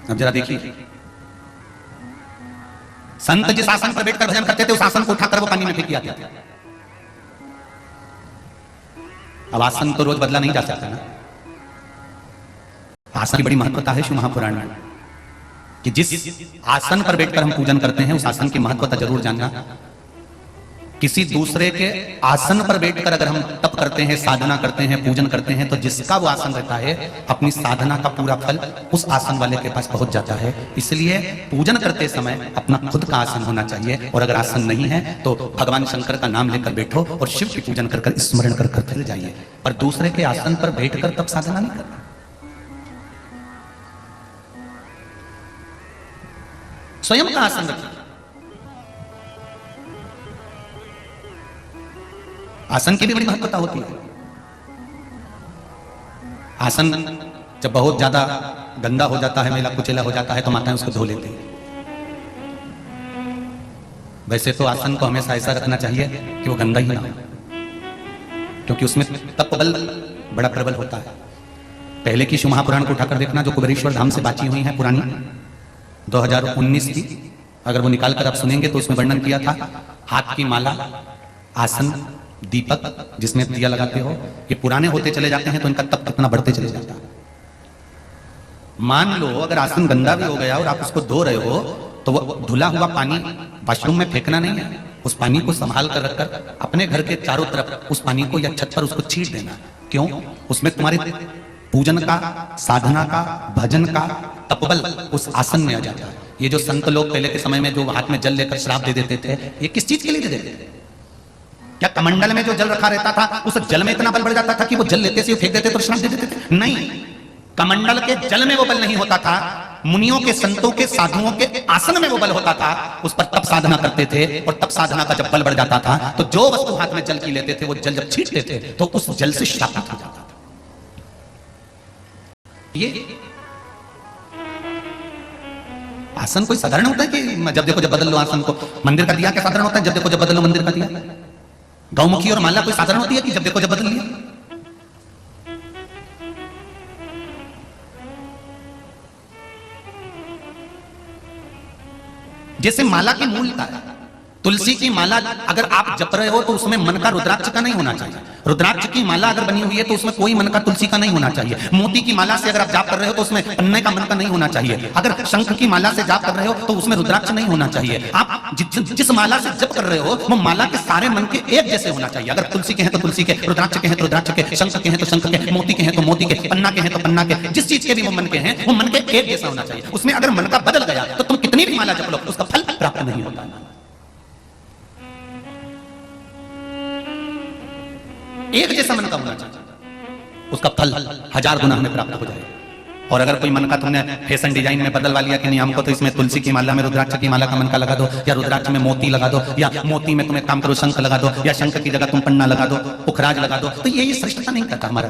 अब जरा देखिए, संत जिस आसन पर बैठकर भजन करते थे उस आसन को उठाकर वो पानी में फेंक दिया थे। अब आसन तो रोज बदला नहीं जा सकता ना। आसन की बड़ी महत्वता है शिव महापुराण में कि जिस आसन पर बैठकर हम पूजन करते हैं उस आसन की महत्वता जरूर जानना। किसी दूसरे के आसन पर बैठकर अगर हम तप करते हैं, साधना करते हैं, पूजन करते हैं, तो जिसका वो आसन रहता है अपनी साधना का पूरा फल उस आसन वाले के पास पहुंच जाता है। इसलिए पूजन करते समय अपना खुद का आसन होना चाहिए, और अगर आसन नहीं है तो भगवान शंकर का नाम लेकर बैठो और शिव की पूजन कर कर स्मरण कर कर फिर जाइए, पर दूसरे के आसन पर बैठकर तप साधना नहीं करना। स्वयं का आसन रखिए। आसन की भी बड़ी महत्वता होती है। आसन जब बहुत ज्यादा गंदा हो जाता है, मैला कुचैला हो जाता है, तो माताएं उसको धो लेती हैं। वैसे तो आसन को हमेशा ऐसा रखना चाहिए कि वो गंदा ही ना हो, क्योंकि उसमें तप बल बड़ा प्रबल होता है। पहले की शिव महापुराण को उठाकर देखना, जो कुबेरेश्वर धाम से बाची हुई है पुरानी 2019 की, अगर वो निकाल कर आप सुनेंगे तो उसमें वर्णन किया था हाथ की माला, आसन, दीपक जिसमें दिया लगाते हो, ये पुराने होते चले जाते हैं तो इनका तप कितना बढ़ते चले जाता है। मान लो अगर आसन गंदा भी हो गया और आप उसको धो रहे हो तो वो धुला हुआ पानी वॉशरूम में फेंकना नहीं है, उस पानी को संभाल कर रखकर अपने घर के चारों तरफ उस पानी को या छत पर उसको छींट देना। क्यों? उसमें तुम्हारे पूजन का, साधना का, भजन का तपबल उस आसन में आ जाता है। ये जो संत लोग पहले के समय में जो हाथ में जल लेकर श्राप दे देते थे, ये किस चीज के लिए दे देते थे? क्या कमंडल में जो जल रखा रहता था उस जल में इतना बल बढ़ जाता था कि वो जल लेते से फेंक देते तो श्राप दे देते थे? नहीं, कमंडल के जल में वो बल नहीं होता था, मुनियों के, संतों के, साधुओं के आसन में वो बल होता था। उस पर तप साधना करते थे, और तप साधना का जब बल बढ़ जाता था तो जो वस्तु हाथ में जल की लेते थे वो जल जब छींटते थे तो उस जल से श्रापित हो जाता था। ये आसन कोई साधारण होता है कि जब देखो जब बदल लो आसन को? मंदिर का दिया क्या साधारण होता है? जब देखो जब बदल लो मंदिर का दिया। गौमुखी और माला कोई साधारण होती है कि जब देखो जब बदल लिया? जैसे माला की मूलता है, तुलसी की माला अगर आप जप रहे हो तो उसमें मन का रुद्राक्ष का नहीं होना चाहिए। रुद्राक्ष की माला अगर बनी हुई है तो उसमें कोई मन का तुलसी का नहीं होना चाहिए। मोती की माला से अगर आप जाप कर रहे हो तो उसमें पन्ने का मन का नहीं होना चाहिए। अगर शंख की माला से जाप कर रहे हो तो उसमें रुद्राक्ष नहीं होना चाहिए। आप जिस माला से जप कर रहे हो वो माला के सारे मन के एक जैसे होना चाहिए। अगर तुलसी के हैं तो तुलसी के, रुद्राक्ष के हैं तो रुद्राक्ष के, शंख के हैं तो शंख के, मोती के हैं तो मोती के, पन्ना के हैं तो पन्ना के, जिस चीज के भी वो मन के हैं वो मन के एक जैसा होना चाहिए। उसमें अगर मन का बदल गया तो तुम कितनी भी माला जप लो उसका फल प्राप्त नहीं होता। एक जैसा मन का होना चाहिए, उसका फल 1000 गुना हमें प्राप्त हो जाएगा। और अगर कोई मन का तुमने फैशन डिजाइन में बदलवा लिया कि नहीं हमको तो इसमें तुलसी की माला में रुद्राक्ष की माला का मन का लगा दो, या रुद्राक्ष में मोती लगा दो, या मोती में तुम्हें काम करो शंख लगा दो, या शंख की जगह तुम पन्ना लगा दो, पुखराज लगा दो, तो ये श्रेष्ठता नहीं करता हमारा।